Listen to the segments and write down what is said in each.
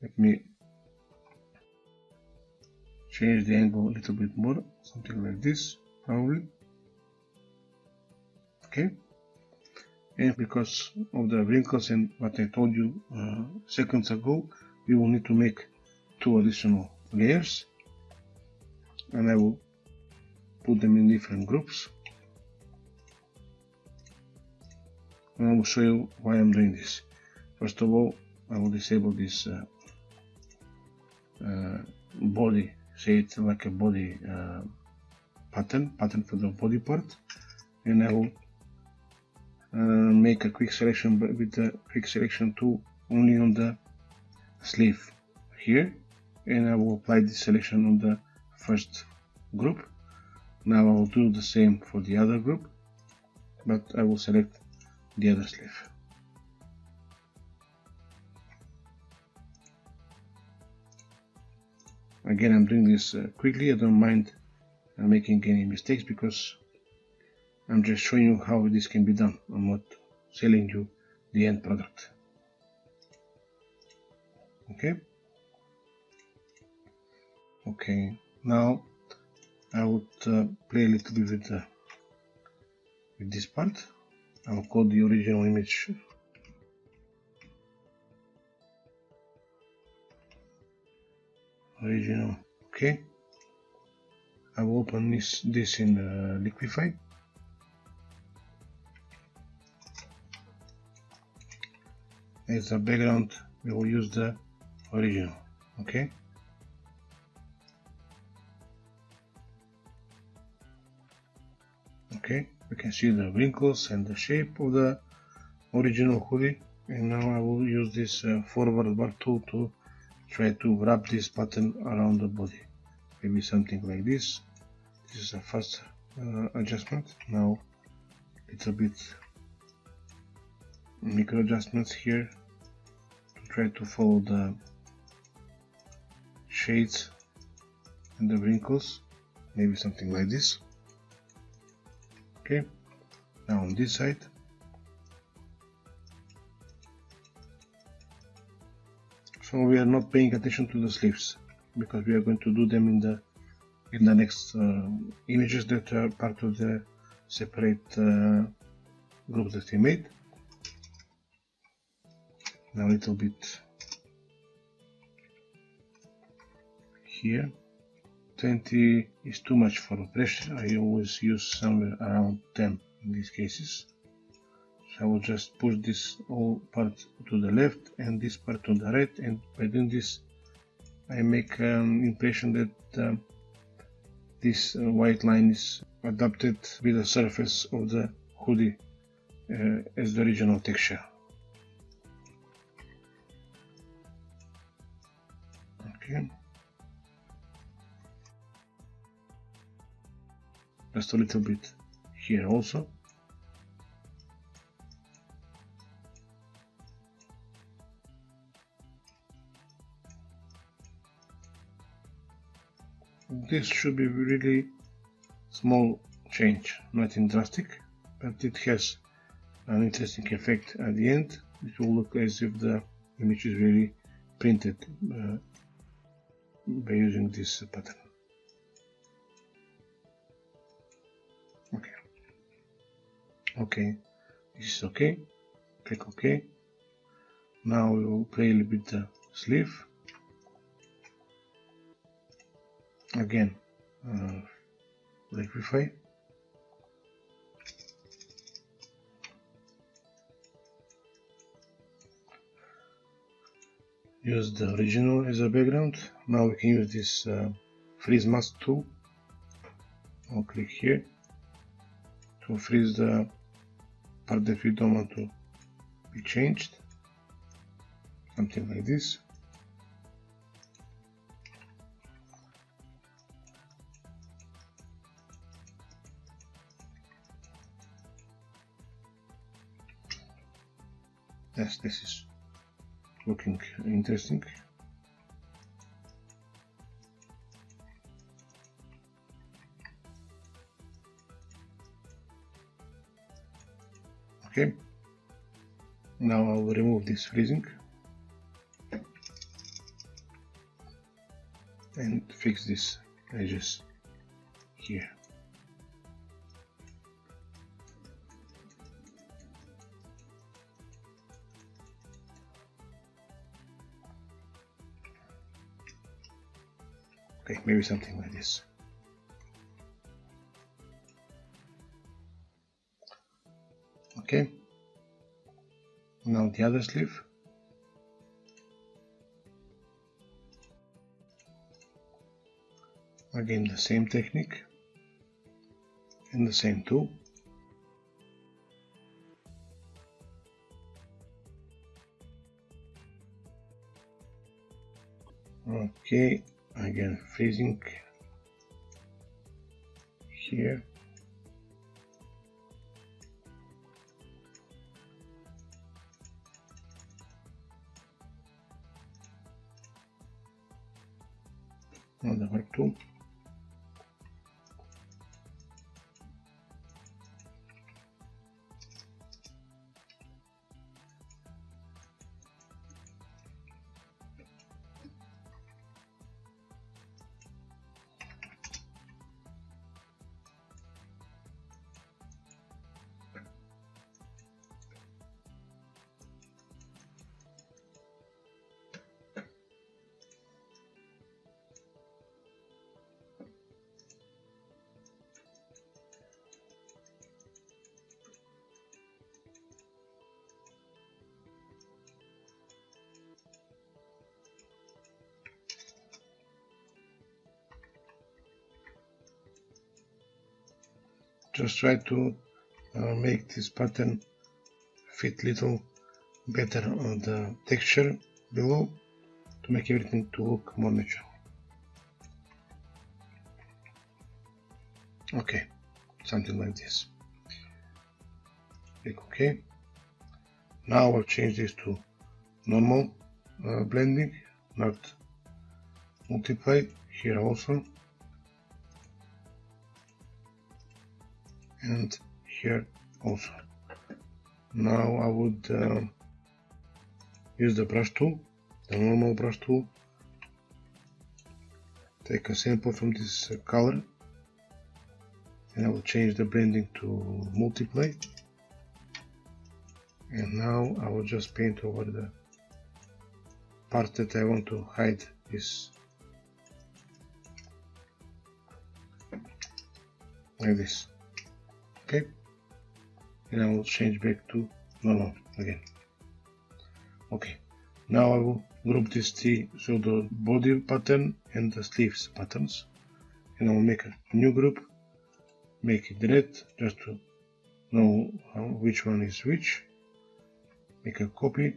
Let me change the angle a little bit more, something like this, probably. Okay. And because of the wrinkles and what I told you seconds ago, we will need to make 2 additional layers, and I will put them in different groups. And I will show you why I'm doing this. First of all, I will disable this body, say it's like a body pattern for the body part, and I will make a quick selection with the quick selection tool only on the sleeve here, and I will apply this selection on the first group. Now I will do the same for the other group, but I will select the other sleeve. Again, I'm doing this quickly. I don't mind making any mistakes because I'm just showing you how this can be done. I'm not selling you the end product. Okay, now I would play a little bit with this part. I will call the original image original. Okay, I will open this in Liquify. As a background, we will use the original. Okay. Okay, we can see the wrinkles and the shape of the original hoodie, and now I will use this forward bar tool to try to wrap this pattern around the body. Maybe something like this. This is a fast adjustment. Now little bit micro adjustments here to try to follow the shades and the wrinkles. Maybe something like this. Okay, now on this side, so we are not paying attention to the sleeves because we are going to do them in the next images that are part of the separate group that we made. Now a little bit here. 20 is too much for pressure. I always use somewhere around 10 in these cases. So I will just push this whole part to the left and this part to the right, and by doing this I make an impression that this white line is adapted with the surface of the hoodie as the original texture. Okay. Just a little bit here also. This should be really small change, nothing drastic, but it has an interesting effect at the end. It will look as if the image is really printed by using this pattern. Okay, this is okay. Click OK. Now we will play a little bit the sleeve. Again, Liquify. Use the original as a background. Now we can use this freeze mask tool. I'll click here to freeze the part that we don't want to be changed. Something like this. Yes, this is looking interesting. Okay, now I will remove this freezing. and fix these edges here. Okay, maybe something like this. Okay, now the other sleeve. Again, the same technique and the same tool. Okay, again freezing here. Another tool. Just try to make this pattern fit little better on the texture below to make everything to look more natural. Okay, something like this. Click OK. Now I'll change this to normal blending, not multiply here also, and here also. Now I would use the brush tool, the normal brush tool, take a sample from this color, and I will change the blending to multiply, and now I will just paint over the part that I want to hide this, like this. Okay, and I will change back to normal again. Okay, now I will group these three, so the body pattern and the sleeves patterns, and I will make a new group, make it red just to know which one is which, make a copy,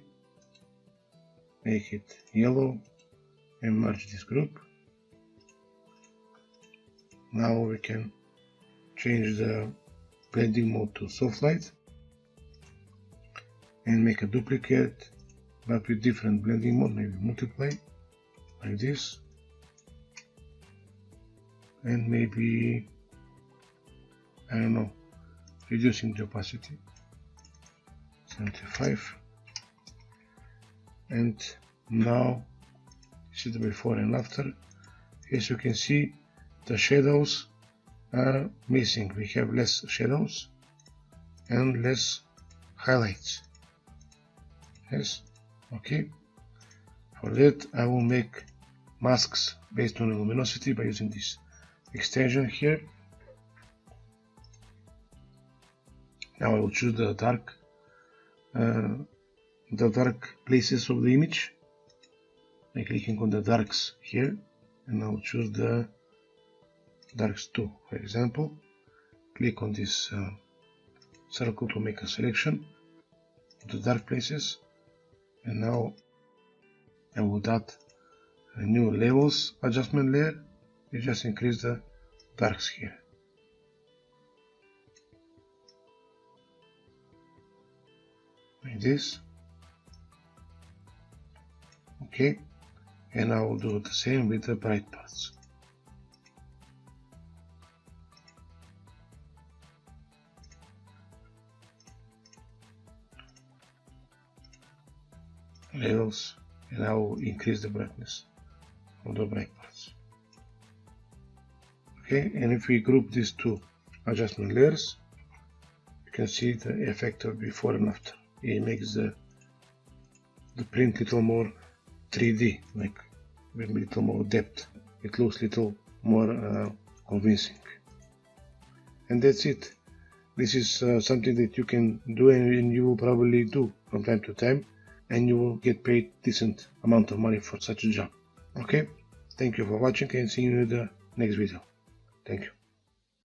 make it yellow, and merge this group. Now we can change the blending mode to soft light and make a duplicate but with different blending mode, maybe multiply like this, and maybe, I don't know, reducing the opacity 75. And now see the before and after. As you can see, the shadows are missing. We have less shadows and less highlights. Yes, okay. For that I will make masks based on luminosity by using this extension here. Now I will choose the dark places of the image by clicking on the darks here, and I will choose the darks 2, for example. Click on this circle to make a selection of the dark places, and now I will add a new levels adjustment layer. You just increase the darks here. Like this. Okay, and I will do the same with the bright parts. Levels, and I will increase the brightness of the bright parts. Okay, and if we group these two adjustment layers, you can see the effect of before and after. It makes the print a little more 3D, like with a little more depth. It looks a little more convincing. And that's it. This is something that you can do, and you will probably do from time to time, and you will get paid decent amount of money for such a job. Okay, thank you for watching, and see you in the next video. Thank you.